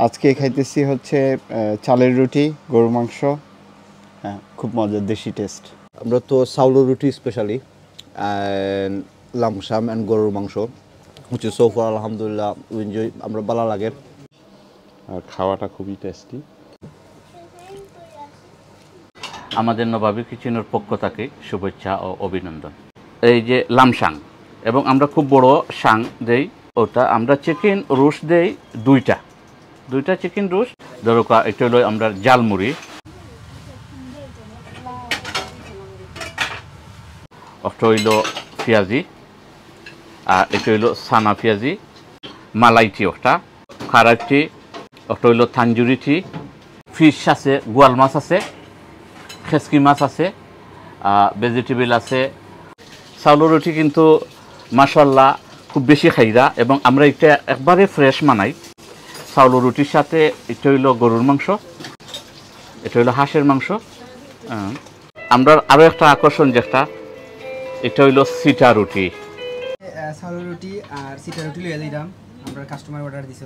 আজকে খাইতেছি হচ্ছে চালের রুটি, গরুর মাংস। হ্যাঁ, খুব মজার দেশি টেস্ট। আমরা তো চাউলের রুটি স্পেশালি অ্যান্ড লামসাম অ্যান্ড গরুর মাংস হচ্ছে সোফার আলহামদুলিল্লাহ এনজয় আমরা ভালো লাগে। আর খাওয়াটা খুবই টেস্টি। আমাদের নবাবী কিচেনের পক্ষ থেকে শুভেচ্ছা ও অভিনন্দন। এই যে লামসাং, এবং আমরা খুব বড় সাং দেই, ওটা আমরা চিকেন রোস্ট দেই দুইটা চিকেন রোস্ট। ধরো এটা হলো আমরা জালমুড়ি, একটা হইল পেঁয়াজি, আর এটা হইল সানা পেঁয়াজি, মালাইটি ওটা, খারাইটি, একটা হইল থানজুরিটি, ফিশ আছে, গোয়াল মাছ আছে, খেসকি মাছ আছে, ভেজিটেবল আছে। চাউলের রুটি কিন্তু মাশাআল্লাহ খুব বেশি খাইরা, এবং আমরা এটা একবারে ফ্রেশ বানাই। চাউলের রুটির সাথে এটা হইল গরুর মাংস, এটা হইল হাঁসের মাংস। আমরা আরও একটা আকর্ষণ যেটা, এটা হইল সিটা রুটি। চাউলের রুটি আর সিটা রুটি লইয়া দিলাম, আমরা কাস্টমার অর্ডার দিছি।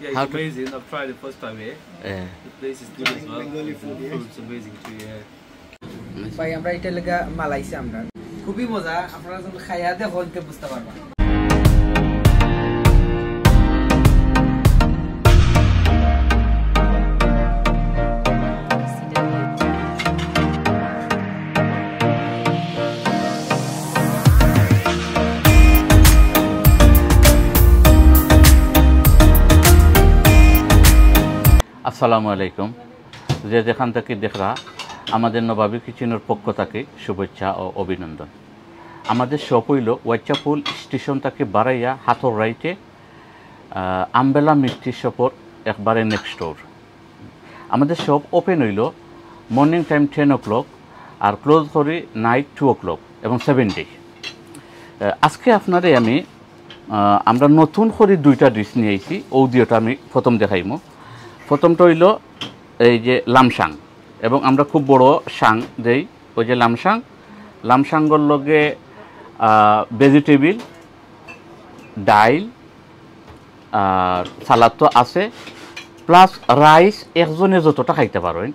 Yeah, it's amazing. I've tried it first time here. Yeah. The place is good as well. The food's amazing too, yeah. ভাই আমরা এটা লাগা মালাইছি, আমরা খুবই মজা। আপনারা যখন খাইয়া দেখুন বুঝতে পারবেন। আসসালামু আলাইকুম। যে যেখান থেকে দেখরা, আমাদের নবাবী কিচেনের পক্ষ থেকে শুভেচ্ছা ও অভিনন্দন। আমাদের শপ হইল ওয়াইচাপুল স্টেশন থেকে বাড়াইয়া হাতর রাইটে আমবেলা মিষ্টি শপর একবারে নেক্সট ডোর। আমাদের শপ ওপেন হইল মর্নিং টাইম 10 o'clock আর ক্লোজ করি নাইট 2 o'clock এবং 7 day। আজকে আপনারে আমরা নতুন করে দুইটা ডিশ নিয়ে আইছি, ওদিওটা আমি প্রথম দেখাইমো। প্রথমটা হইল এই যে লামসাং, এবং আমরা খুব বড় সাং দেই, ওই যে লামসাঙ্গর লগে ভেজিটেবল, ডাইল আর সালাদ তো আছে, প্লাস রাইস একজনে যতটা খাইতে পারেন।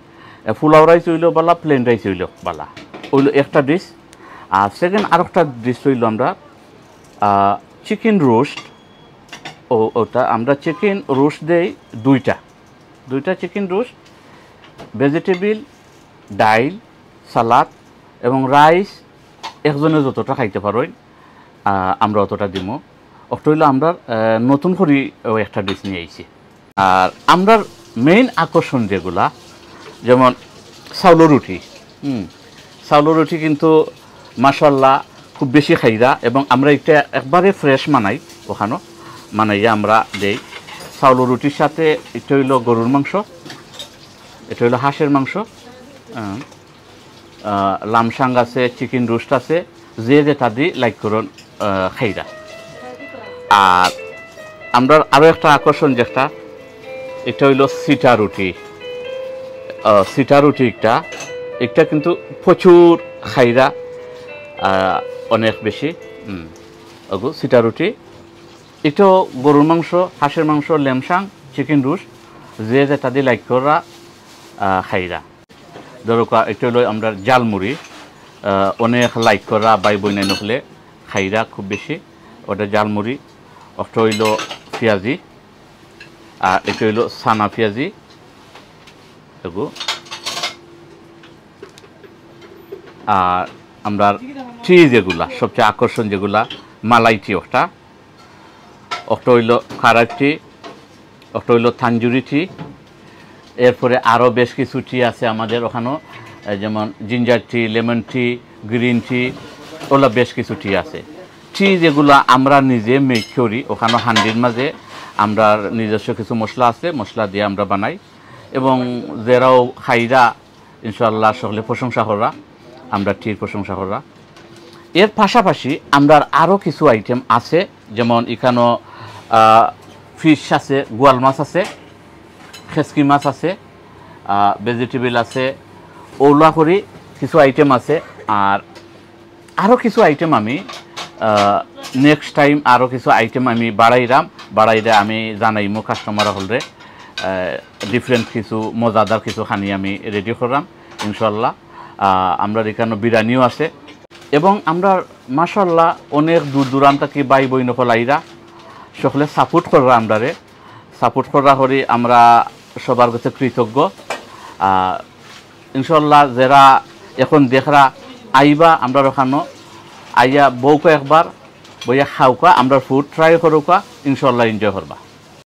পোলাও রাইস হইল বালা, প্লেন রাইস হইল বালা, হইল একটা ডিশ। আর সেকেন্ড আরেকটা ডিশ হইল আমরা চিকেন রোস্ট। ওটা আমরা চিকেন রোস্ট দেই দুইটা চিকেন রোস্ট, ভেজিটেবল, ডাইল, সালাদ এবং রাইস একজনে যতটা খাইতে পারেন আমরা অতটা দিব। ওটা হইলো আমরা নতুন করে একটা ডিশ নিয়ে আইছি। আর আমরা মেইন আকর্ষণ যেগুলা, যেমন চাউলের রুটি। চাউলের রুটি কিন্তু মাশাআল্লাহ খুব বেশি খাইরা, এবং আমরা এটা একবারে ফ্রেশ বানাই, ওখানে বানাইয়া আমরা দেই। চাউলের রুটির সাথে এটা হইল গরুর মাংস, এটা হইল হাঁসের মাংস, লামসাং আছে, চিকেন রোস্ট আছে, যে যেটা দিয়ে লাইক করুন খাইরা। আর আমরা আরও একটা আকর্ষণ যেটা, এটা হইল সিটা রুটি। এটা কিন্তু প্রচুর খাইরা, অনেক বেশি। সিটা রুটি, এটাও গরুর মাংস, হাঁসের মাংস, ল্যামসাং, চিকেন রোস্ট, যে যেটা দিয়ে লাইক করা খাইরা। ধরো এটা হলো আমরা জালমুড়ি, অনেক লাইক করা বাই বইনাই নকলে খাইরা খুব বেশি। ওটা জালমুড়ি, ওটা হইল পেঁয়াজি, আর এটা হইল সানা পেঁয়াজি। আর আমরা যেগুলা সবচেয়ে আকর্ষণ যেগুলা, মালাইটি ওটা হইল খারাইটি, ওটা হইল থানজুরিটি। এরপরে আরও বেশ কিছু টি আছে আমাদের ওখানেও, যেমন ginger tea, lemon tea, green tea, ওগুলো বেশ কিছু টি আছে। টি যেগুলো আমরা নিজে মেক করি, ওখানে হান্ডির মাঝে আমরা নিজস্ব কিছু মশলা আছে, মশলা দিয়ে আমরা বানাই, এবং যারাও খাইরা ইনশাআল্লাহ সকলে প্রশংসা করা, আমরা টির প্রশংসা করা। এর পাশাপাশি আমরা আরও কিছু আইটেম আছে, যেমন এখানেও ফিশ আছে, গোয়াল মাছ আছে, খেসকি মাছ আছে, ভেজিটেবল আছে, ওলা করি কিছু আইটেম আছে। আর আরও কিছু আইটেম আমি নেক্সট টাইম আরও কিছু আইটেম আমি বাড়াইলে আমি জানাইমো কাস্টমার হলে ডিফারেন্ট কিছু মজাদার কিছু খানি আমি রেডি করলাম ইনশাল্লাহ। আমরা এখানে বিরিয়ানিও আছে এবং আমরা মাশাল্লাহ অনেক দূর দূরান্ত কি বাই বই নকলাইরা সকলে সাপোর্ট করা আমরারে সাপোর্ট করা করি আমরা সবার কাছে কৃতজ্ঞ। ইনশাল্লাহ যারা এখন দেখরা আইবা আমরা ওখানো আইয়া বউকে একবার বইয়া খাওকা আমরা ফুড ট্রাই করুকা ইনশাল্লাহ এনজয় করবা।